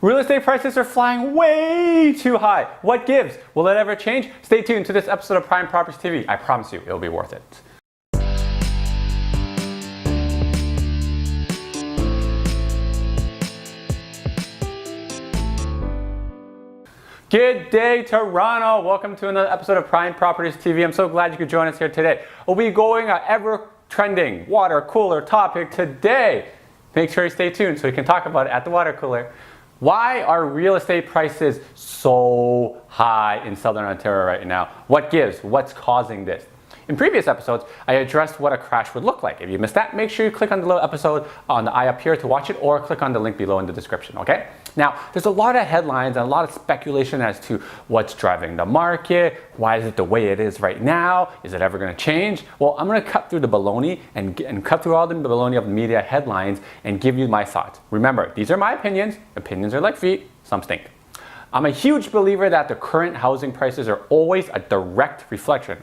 Real estate prices are flying way too high. What gives? Will it ever change? Stay tuned to this episode of Prime Properties TV. I promise you, it'll be worth it. Good day, Toronto. Welcome to another episode of Prime Properties TV. I'm so glad you could join us here today. We'll be going an ever-trending water cooler topic today. Make sure you stay tuned so we can talk about it at the water cooler. Why are real estate prices so high in Southern Ontario right now? What gives? What's causing this? In previous episodes, I addressed what a crash would look like. If you missed that, make sure you click on the little episode on the eye up here to watch it, or click on the link below in the description, okay? Now, there's a lot of headlines and a lot of speculation as to what's driving the market. Why is it the way it is right now? Is it ever going to change? Well, I'm going to cut through the baloney and cut through all the baloney of the media headlines and give you my thoughts. Remember, these are my opinions. Opinions are like feet. Some stink. I'm a huge believer that the current housing prices are always a direct reflection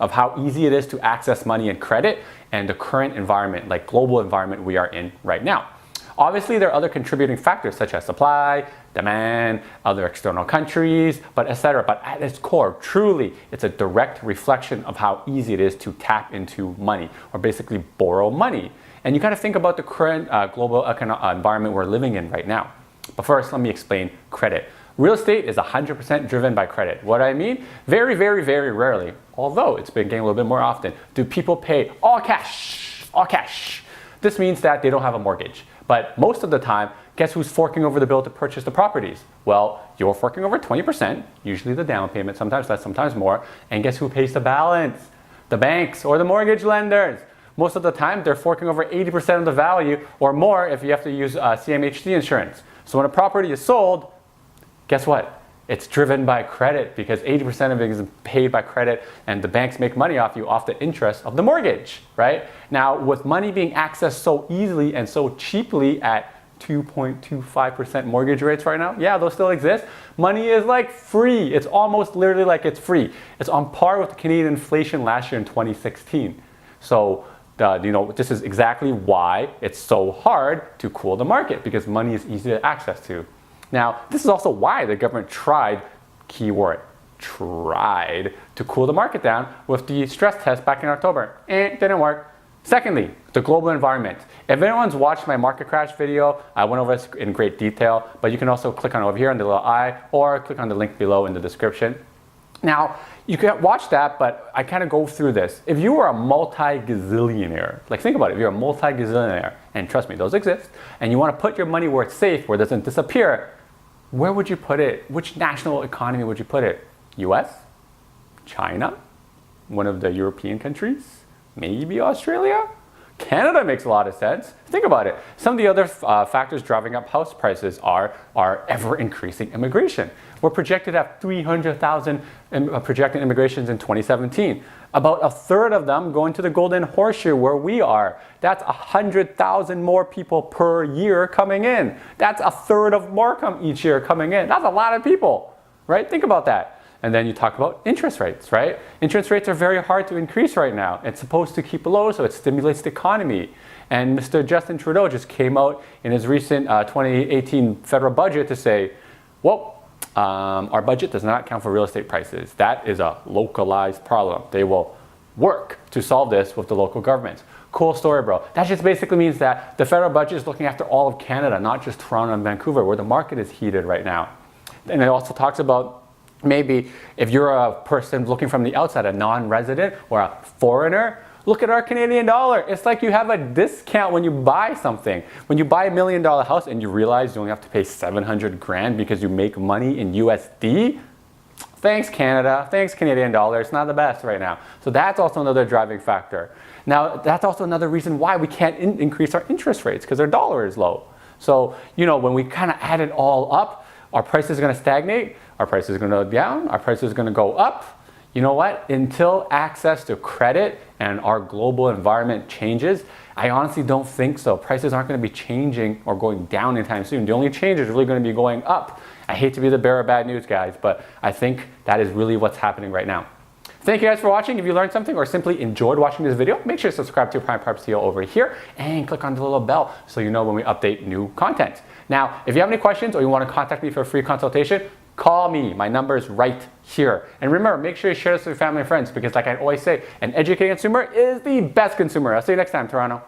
of how easy it is to access money and credit and the current environment, like global environment we are in right now. Obviously, there are other contributing factors such as supply, demand, other external countries, etc. But at its core, truly, it's a direct reflection of how easy it is to tap into money, or basically borrow money. And you got to think about the current global environment we're living in right now. But first, let me explain credit. Real estate is 100% driven by credit. What I mean? Very, very, very rarely, although it's been getting a little bit more often, do people pay all cash, all cash. This means that they don't have a mortgage. But most of the time, guess who's forking over the bill to purchase the properties? Well, you're forking over 20%, usually the down payment, sometimes less, sometimes more. And guess who pays the balance? The banks or the mortgage lenders. Most of the time, they're forking over 80% of the value or more if you have to use CMHC insurance. So when a property is sold, guess what? It's driven by credit because 80% of it is paid by credit, and the banks make money off you off the interest of the mortgage, right? Now, with money being accessed so easily and so cheaply at 2.25% mortgage rates right now, yeah, those still exist. Money is like free. It's almost literally like it's free. It's on par with the Canadian inflation last year in 2016. So, this is exactly why it's so hard to cool the market, because money is easy to access to. Now, this is also why the government tried, keyword, tried to cool the market down with the stress test back in October. It didn't work. Secondly, the global environment. If anyone's watched my market crash video, I went over this in great detail, but you can also click on over here on the little eye or click on the link below in the description. Now, you can watch that, but I kind of go through this. If you were a multi-gazillionaire, like think about it, if you're a multi-gazillionaire, and trust me, those exist, and you want to put your money where it's safe, where it doesn't disappear, where would you put it? Which national economy would you put it? US? China? One of the European countries? Maybe Australia? Canada makes a lot of sense. Think about it. Some of the other factors driving up house prices are ever-increasing immigration. We're projected to have 300,000 projected immigrations in 2017. About a third of them going to the Golden Horseshoe where we are. That's 100,000 more people per year coming in. That's a third of more each year coming in. That's a lot of people, right? Think about that. And then you talk about interest rates, right? Interest rates are very hard to increase right now. It's supposed to keep low, so it stimulates the economy. And Mr. Justin Trudeau just came out in his recent 2018 federal budget to say, well, our budget does not account for real estate prices. That is a localized problem. They will work to solve this with the local governments. Cool story, bro. That just basically means that the federal budget is looking after all of Canada, not just Toronto and Vancouver, where the market is heated right now. And it also talks about maybe if you're a person looking from the outside, a non-resident or a foreigner, look at our Canadian dollar. It's like you have a discount when you buy something. When you buy $1 million house and you realize you only have to pay 700 grand because you make money in USD, thanks Canada, thanks Canadian dollar. It's not the best right now. So that's also another driving factor. Now, that's also another reason why we can't increase our interest rates, because our dollar is low. So, when we kind of add it all up, our prices are going to stagnate, our prices are going to go down, our prices are going to go up. You know what? Until access to credit and our global environment changes, I honestly don't think so. Prices aren't going to be changing or going down anytime soon. The only change is really going to be going up. I hate to be the bearer of bad news, guys, but I think that is really what's happening right now. Thank you guys for watching. If you learned something or simply enjoyed watching this video, make sure to subscribe to Prime Properties TV over here and click on the little bell so you know when we update new content. Now, if you have any questions or you want to contact me for a free consultation, call me. My number is right here. And remember, make sure you share this with your family and friends because like I always say, an educated consumer is the best consumer. I'll see you next time, Toronto.